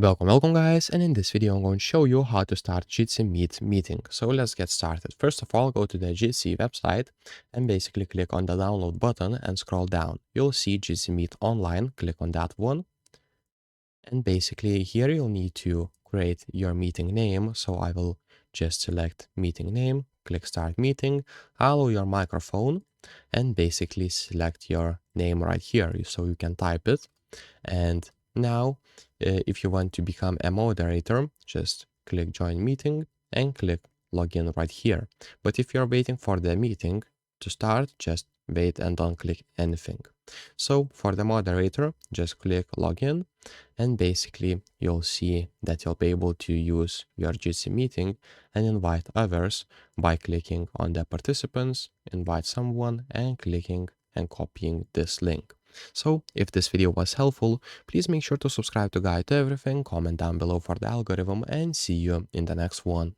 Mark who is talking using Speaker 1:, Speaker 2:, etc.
Speaker 1: Welcome guys, and in this video I'm going to show you how to start Jitsi Meet meeting. So let's get started. First of all, go to the Jitsi website and basically click on the download button and scroll down. You'll see Jitsi Meet online, click on that one. And basically here you'll need to create your meeting name. So I will just select meeting name, click start meeting, allow your microphone, and basically select your name right here so you can type it. And now, if you want to become a moderator, just click join meeting and click login right here. But if you're waiting for the meeting to start, just wait and don't click anything. So for the moderator, just click login and basically you'll see that you'll be able to use your Jitsi meeting and invite others by clicking on the participants, invite someone and clicking and copying this link. So if this video was helpful, please make sure to subscribe to Guide to Everything, comment down below for the algorithm, and see you in the next one.